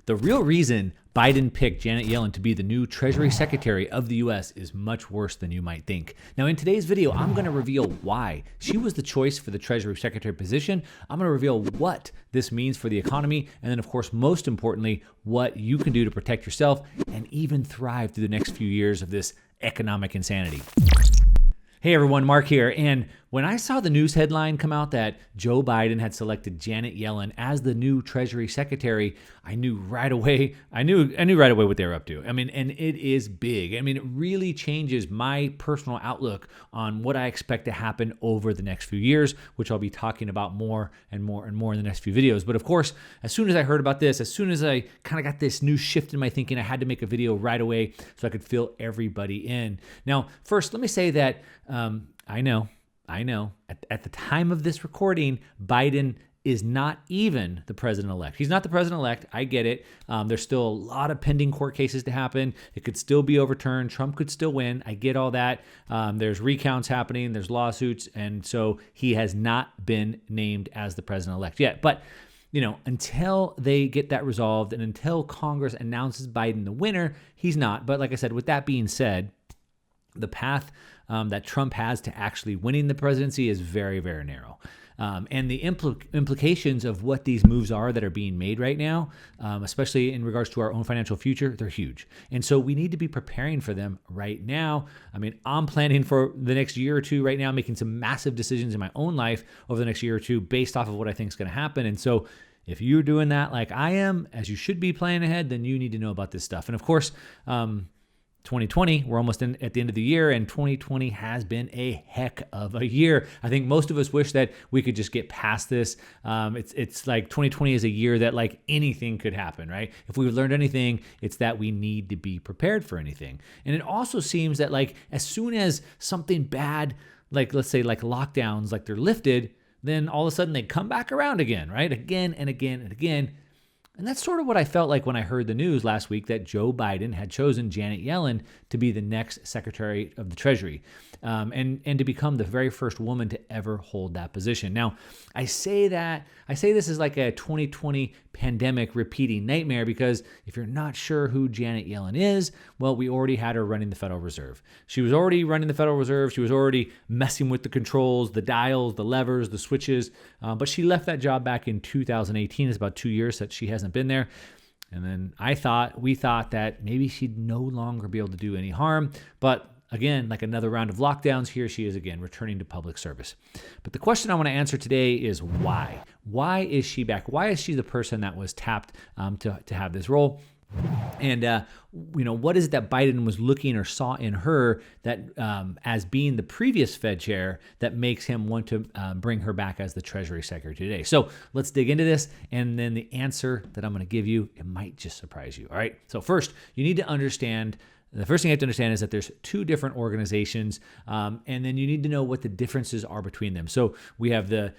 The real reason Biden picked Janet Yellen to be the new Treasury Secretary of the U.S. is much worse than you might think. Now, in today's video, I'm going to reveal why she was the choice for the Treasury Secretary position. I'm going to reveal what this means for the economy, and then, of course, most importantly, what you can do to protect yourself and even thrive through the next few years of this economic insanity. Hey everyone, Mark here. And when I saw the news headline come out that Joe Biden had selected Janet Yellen as the new Treasury Secretary, I knew right away what they were up to. I mean, and it is big. I mean, it really changes my personal outlook on what I expect to happen over the next few years, which I'll be talking about more and more and more in the next few videos. But of course, as soon as I heard about this, as soon as I kind of got this new shift in my thinking, I had to make a video right away so I could fill everybody in. Now, first, let me say that I know. At the time of this recording, Biden is not even the president-elect. He's not the president-elect. I get it. There's still a lot of pending court cases to happen. It could still be overturned. Trump could still win. I get all that. There's recounts happening. There's lawsuits. And so he has not been named as the president-elect yet. But until they get that resolved and until Congress announces Biden the winner, he's not. But like I said, with that being said, the path that Trump has to actually winning the presidency is very, very narrow. And the implications of what these moves are that are being made right now, especially in regards to our own financial future, they're huge. And so we need to be preparing for them right now. I mean, I'm planning for the next year or two right now, making some massive decisions in my own life over the next year or two based off of what I think is going to happen. And so if you're doing that like I am, as you should be planning ahead, then you need to know about this stuff. And of course, 2020, we're almost at the end of the year, and 2020 has been a heck of a year. I think most of us wish that we could just get past this. It's like 2020 is a year that like anything could happen, right? If we've learned anything, it's that we need to be prepared for anything. And it also seems that like as soon as something bad, like let's say like lockdowns, like they're lifted, then all of a sudden they come back around again, right? Again and again and again. And that's sort of what I felt like when I heard the news last week that Joe Biden had chosen Janet Yellen to be the next Secretary of the Treasury and to become the very first woman to ever hold that position. Now, I say this is like a 2020 pandemic repeating nightmare because if you're not sure who Janet Yellen is, well, we already had her running the Federal Reserve. She was already running the Federal Reserve. She was already messing with the controls, the dials, the levers, the switches, but she left that job back in 2018. It's about 2 years that she hasn't been there. And then we thought that maybe she'd no longer be able to do any harm. But again, like another round of lockdowns, here she is again, returning to public service. But the question I want to answer today is why? Why is she back? Why is she the person that was tapped to have this role? And, what is it that Biden was looking or saw in her that as being the previous Fed chair that makes him want to bring her back as the Treasury Secretary today? So let's dig into this. And then the answer that I'm going to give you, it might just surprise you. All right. So first, you need to understand. The first thing you have to understand is that there's two different organizations, and then you need to know what the differences are between them. So we have the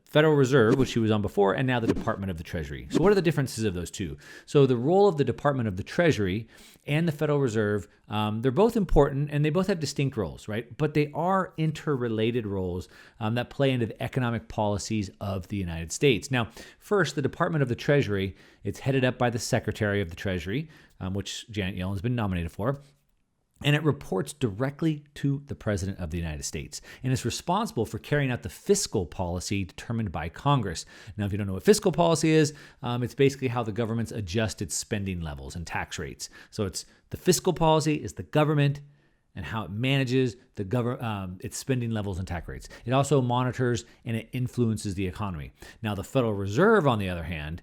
Federal Reserve, which she was on before, and now the Department of the Treasury. So what are the differences of those two? So the role of the Department of the Treasury and the Federal Reserve, they're both important, and they both have distinct roles, right? But they are interrelated roles that play into the economic policies of the United States. Now, first, the Department of the Treasury, it's headed up by the Secretary of the Treasury, which Janet Yellen has been nominated for. And it reports directly to the President of the United States and is responsible for carrying out the fiscal policy determined by Congress. Now, if you don't know what fiscal policy is, it's basically how the government's adjusted spending levels and tax rates. So it's the fiscal policy is the government and how it manages its spending levels and tax rates. It also monitors and it influences the economy. Now, the Federal Reserve, on the other hand,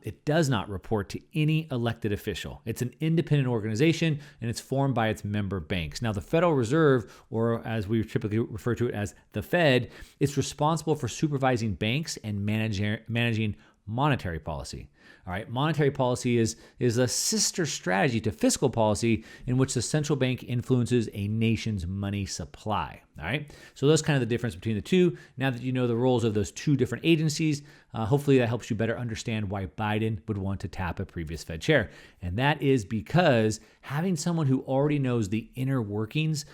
it does not report to any elected official. It's an independent organization, and it's formed by its member banks. Now, the Federal Reserve, or as we typically refer to it as the Fed, is responsible for supervising banks and managing monetary policy. All right, monetary policy is a sister strategy to fiscal policy in which the central bank influences a nation's money supply. All right, so that's kind of the difference between the two. Now that you know the roles of those two different agencies, hopefully that helps you better understand why Biden would want to tap a previous Fed chair. And that is because having someone who already knows the inner workings,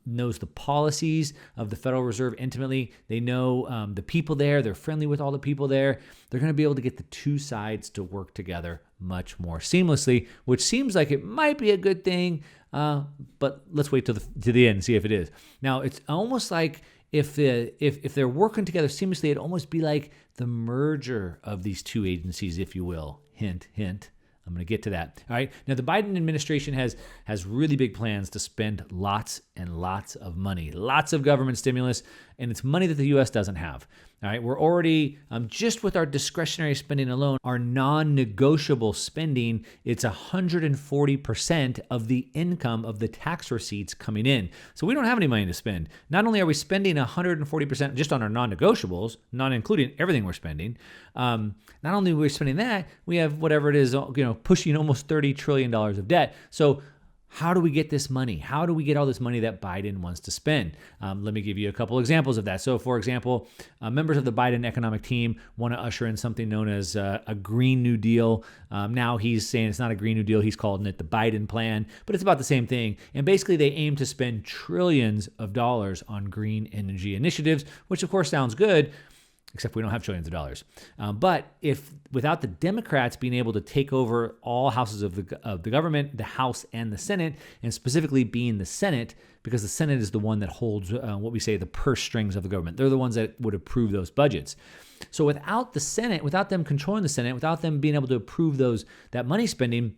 knows the policies of the Federal Reserve intimately, they know the people there, they're friendly with all the people there, they're going to be able to get the two sides sides to work together much more seamlessly, which seems like it might be a good thing, but let's wait to the end and see if it is. Now, it's almost like if they're working together seamlessly, it'd almost be like the merger of these two agencies, if you will. Hint, hint. I'm going to get to that. All right. Now, the Biden administration has really big plans to spend lots and lots of money, lots of government stimulus, and it's money that the U.S. doesn't have. All right. We're already, just with our discretionary spending alone, our non-negotiable spending, it's 140% of the income of the tax receipts coming in. So we don't have any money to spend. Not only are we spending 140% just on our non-negotiables, not including everything we're spending, not only are we spending that, we have whatever it is, pushing almost $30 trillion of debt. So how do we get this money? How do we get all this money that Biden wants to spend? Let me give you a couple examples of that. So, for example, members of the Biden economic team want to usher in something known as a Green New Deal. Now he's saying it's not a Green New Deal. He's calling it the Biden plan, but it's about the same thing. And basically, they aim to spend trillions of dollars on green energy initiatives, which of course sounds good, except we don't have trillions of dollars. But if without the Democrats being able to take over all houses of the government, the House and the Senate, and specifically being the Senate, because the Senate is the one that holds what we say the purse strings of the government. They're the ones that would approve those budgets. So without the Senate, without them controlling the Senate, without them being able to approve that money spending,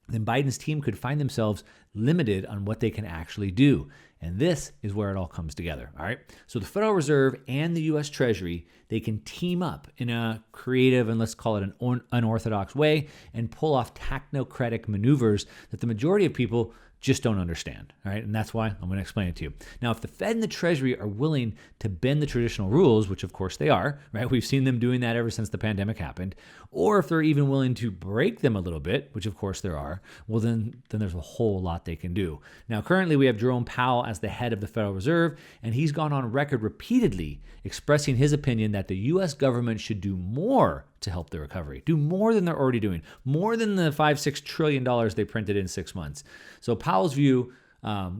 then Biden's team could find themselves limited on what they can actually do. And this is where it all comes together, all right? So the Federal Reserve and the U.S. Treasury, they can team up in a creative and let's call it an unorthodox way and pull off technocratic maneuvers that the majority of people just don't understand, all right? And that's why I'm going to explain it to you. Now, if the Fed and the Treasury are willing to bend the traditional rules, which of course they are, right? We've seen them doing that ever since the pandemic happened. Or if they're even willing to break them a little bit, which of course there are, well, then there's a whole lot they can do. Now, currently we have Jerome Powell as the head of the Federal Reserve, and he's gone on record repeatedly expressing his opinion that the U.S. government should do more to help the recovery, do more than they're already doing, more than the $5-6 trillion they printed in 6 months. So Powell's view,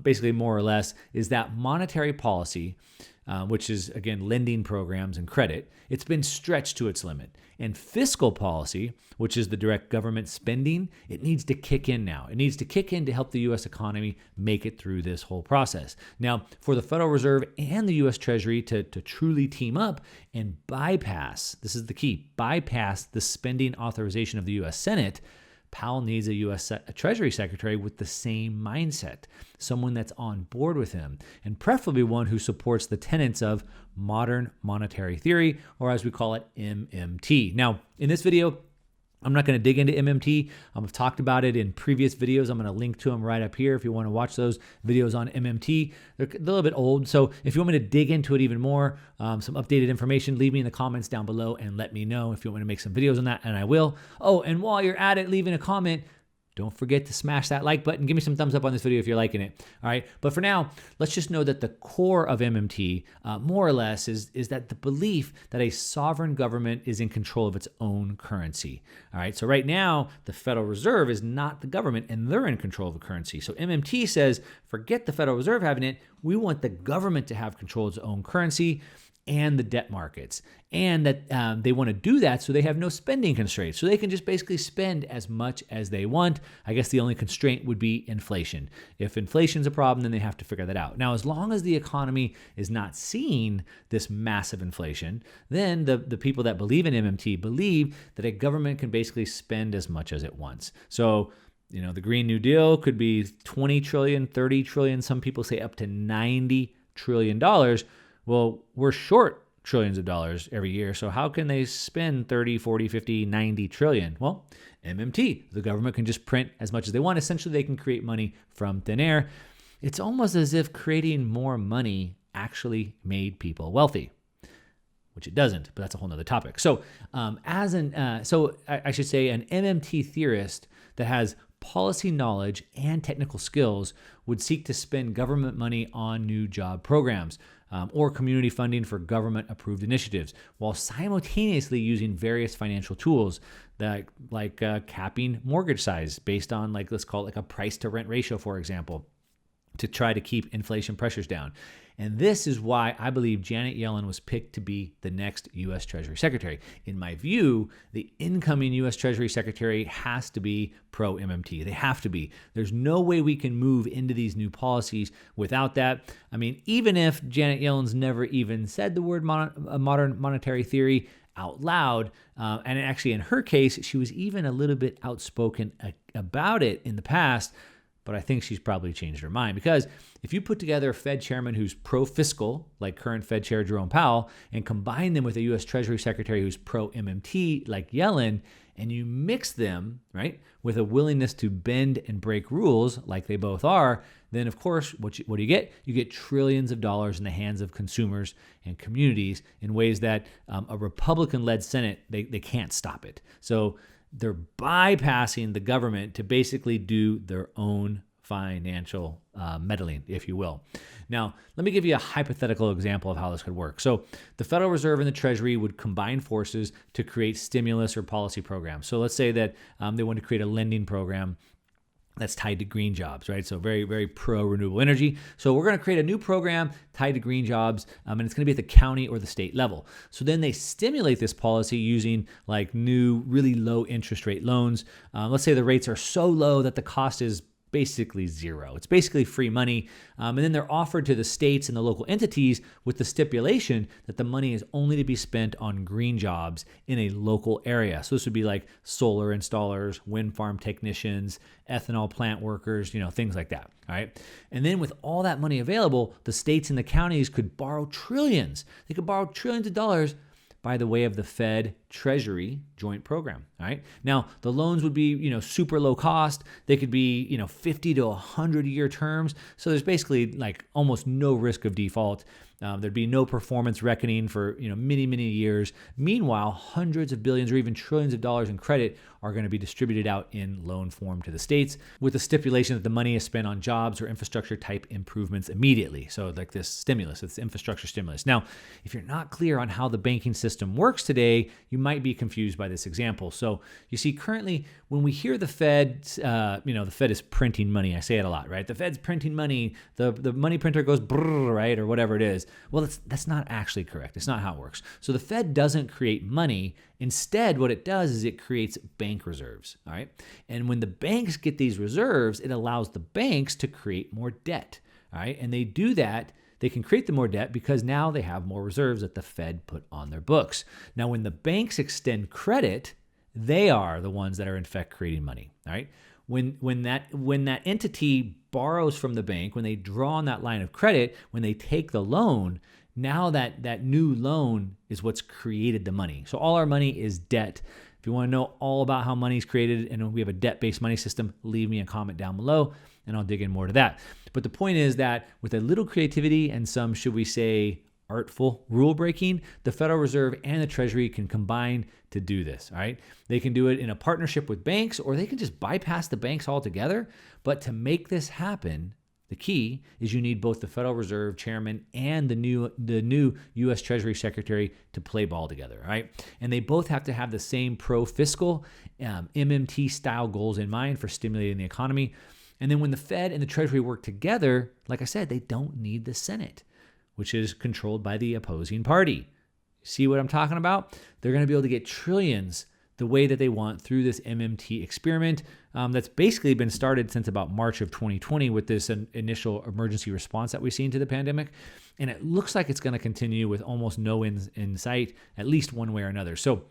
basically more or less, is that monetary policy, which is, again, lending programs and credit, it's been stretched to its limit. And fiscal policy, which is the direct government spending, it needs to kick in now. It needs to kick in to help the U.S. economy make it through this whole process. Now, for the Federal Reserve and the U.S. Treasury to truly team up and bypass, this is the key, bypass the spending authorization of the U.S. Senate, Powell needs a U.S. Treasury Secretary with the same mindset, someone that's on board with him, and preferably one who supports the tenets of modern monetary theory, or as we call it, MMT. Now, in this video, I'm not going to dig into MMT. I've talked about it in previous videos. I'm going to link to them right up here if you want to watch those videos on MMT. They're a little bit old, so if you want me to dig into it even more, some updated information, leave me in the comments down below and let me know if you want me to make some videos on that, and I will. Oh, and while you're at it, leaving a comment, don't forget to smash that like button. Give me some thumbs up on this video if you're liking it. All right. But for now, let's just know that the core of MMT, more or less, is that the belief that a sovereign government is in control of its own currency. All right. So right now, the Federal Reserve is not the government, and they're in control of the currency. So MMT says, forget the Federal Reserve having it. We want the government to have control of its own currency and the debt markets, and that they want to do that so they have no spending constraints, so they can just basically spend as much as they want. I guess the only constraint would be inflation. If inflation's a problem, then they have to figure that out. Now, as long as the economy is not seeing this massive inflation, then the people that believe in MMT believe that a government can basically spend as much as it wants. So, the Green New Deal could be 20 trillion, 30 trillion, some people say up to $90 trillion. Well, we're short trillions of dollars every year, so how can they spend 30, 40, 50, 90 trillion? Well, MMT, the government can just print as much as they want. Essentially, they can create money from thin air. It's almost as if creating more money actually made people wealthy, which it doesn't, but that's a whole nother topic. So I should say an MMT theorist that has policy knowledge and technical skills would seek to spend government money on new job programs or community funding for government-approved initiatives, while simultaneously using various financial tools that, like capping mortgage size based on, let's call it a price-to-rent ratio, for example, to try to keep inflation pressures down. And this is why I believe Janet Yellen was picked to be the next U.S. Treasury Secretary. In my view, the incoming U.S. Treasury Secretary has to be pro-MMT. They have to be. There's no way we can move into these new policies without that. I mean, even if Janet Yellen's never even said the word modern monetary theory out loud, and actually in her case, she was even a little bit outspoken about it in the past, but I think she's probably changed her mind, because if you put together a Fed chairman who's pro-fiscal, like current Fed Chair Jerome Powell, and combine them with a U.S. Treasury Secretary who's pro-MMT, like Yellen, and you mix them, right, with a willingness to bend and break rules, like they both are, then of course, what do you get? You get trillions of dollars in the hands of consumers and communities in ways that a Republican-led Senate, they can't stop it. So they're bypassing the government to basically do their own financial meddling, if you will. Now, let me give you a hypothetical example of how this could work. So the Federal Reserve and the Treasury would combine forces to create stimulus or policy programs. So let's say that they want to create a lending program that's tied to green jobs, right? So very, very pro-renewable energy. So we're going to create a new program tied to green jobs, and it's going to be at the county or the state level. So then they stimulate this policy using like new, really low interest rate loans. Let's say the rates are so low that the cost is basically zero. It's basically free money. And then they're offered to the states and the local entities with the stipulation that the money is only to be spent on green jobs in a local area. So this would be like solar installers, wind farm technicians, ethanol plant workers, things like that. All right. And then with all that money available, the states and the counties could borrow trillions. They could borrow trillions of dollars by the way of the Fed Treasury joint program. All right. Now, the loans would be, super low cost. They could be, 50 to 100-year terms. So there's basically like almost no risk of default. There'd be no performance reckoning for, many, many years. Meanwhile, hundreds of billions or even trillions of dollars in credit are going to be distributed out in loan form to the states with the stipulation that the money is spent on jobs or infrastructure type improvements immediately. So like this stimulus, it's infrastructure stimulus. Now, if you're not clear on how the banking system works today, you might be confused by this example. So you see, currently, when we hear the Fed, the Fed is printing money. I say it a lot, right? The Fed's printing money. The money printer goes brrr, right, or whatever it is. Well, that's not actually correct. It's not how it works. So the Fed doesn't create money. Instead, what it does is it creates bank reserves, all right? And when the banks get these reserves, it allows the banks to create more debt, all right? And they do that. They can create the more debt because now they have more reserves that the Fed put on their books. Now, when the banks extend credit, they are the ones that are in fact creating money, all right? When that entity borrows from the bank, when they draw on that line of credit, when they take the loan, now that new loan is what's created the money. So all our money is debt. If you want to know all about how money is created and we have a debt-based money system, leave me a comment down below and I'll dig in more to that. But the point is that with a little creativity and some, should we say, artful rule breaking, the Federal Reserve and the Treasury can combine to do this, all right? They can do it in a partnership with banks, or they can just bypass the banks altogether. But to make this happen, the key is you need both the Federal Reserve Chairman and the new U.S. Treasury Secretary to play ball together, all right? And they both have to have the same pro-fiscal, MMT-style goals in mind for stimulating the economy. And then when the Fed and the Treasury work together, like I said, they don't need the Senate, which is controlled by the opposing party. See what I'm talking about? They're going to be able to get trillions the way that they want through this MMT experiment that's basically been started since about March of 2020 with this initial emergency response that we've seen to the pandemic. And it looks like it's going to continue with almost no end in sight, at least one way or another. So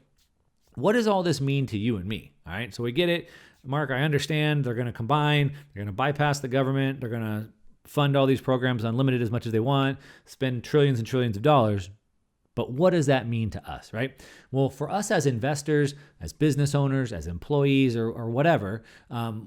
what does all this mean to you and me? All right, so we get it. Mark, I understand they're going to combine, they're going to bypass the government, they're going to fund all these programs unlimited as much as they want, spend trillions and trillions of dollars. But what does that mean to us, right? Well, for us as investors, as business owners, as employees, or whatever,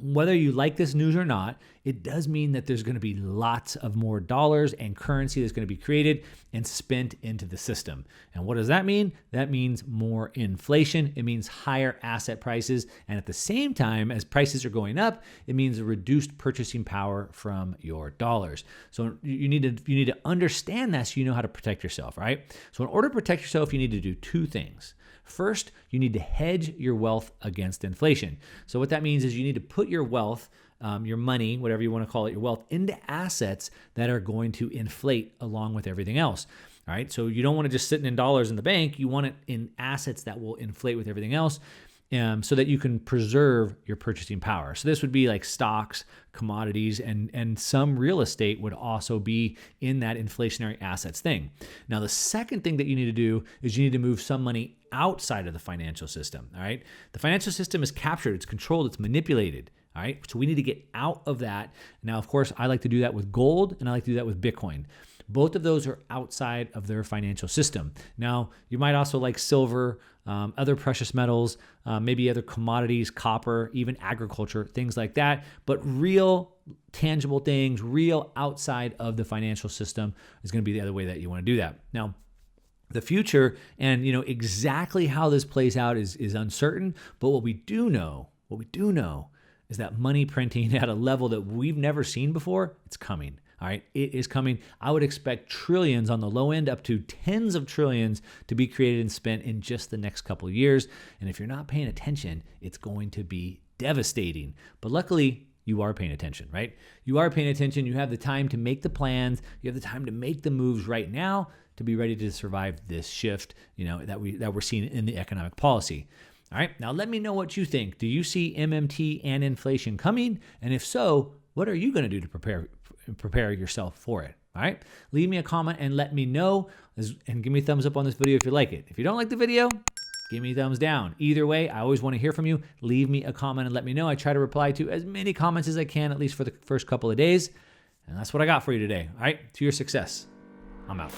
whether you like this news or not, it does mean that there's going to be lots of more dollars and currency that's going to be created and spent into the system. And what does that mean? That means more inflation. It means higher asset prices. And at the same time, as prices are going up, it means a reduced purchasing power from your dollars. So you need to understand that so you know how to protect yourself, right? So in order to protect yourself, you need to do two things. First, you need to hedge your wealth against inflation. So what that means is you need to put your wealth your money, whatever you want to call it, your wealth, into assets that are going to inflate along with everything else. All right. So you don't want to just sitting in dollars in the bank. You want it in assets that will inflate with everything else, so that you can preserve your purchasing power. So this would be like stocks, commodities, and some real estate would also be in that inflationary assets thing. Now, the second thing that you need to do is you need to move some money outside of the financial system. All right. The financial system is captured, it's controlled, it's manipulated. All right. So we need to get out of that. Now, of course, I like to do that with gold and I like to do that with Bitcoin. Both of those are outside of their financial system. Now, you might also like silver, other precious metals, maybe other commodities, copper, even agriculture, things like that. But real tangible things, real outside of the financial system is going to be the other way that you want to do that. Now, the future and exactly how this plays out is uncertain. But what we do know is that money printing at a level that we've never seen before, it's coming. All right, it is coming. I would expect trillions on the low end, up to tens of trillions to be created and spent in just the next couple of years. And if you're not paying attention, it's going to be devastating. But luckily, you are paying attention, right? You are paying attention. You have the time to make the plans. You have the time to make the moves right now to be ready to survive this shift, that we're seeing in the economic policy. All right, now let me know what you think. Do you see MMT and inflation coming? And if so, what are you going to do to prepare yourself for it? All right, leave me a comment and let me know, and give me a thumbs up on this video if you like it. If you don't like the video, give me a thumbs down. Either way, I always want to hear from you. Leave me a comment and let me know. I try to reply to as many comments as I can, at least for the first couple of days. And that's what I got for you today. All right, to your success. I'm out.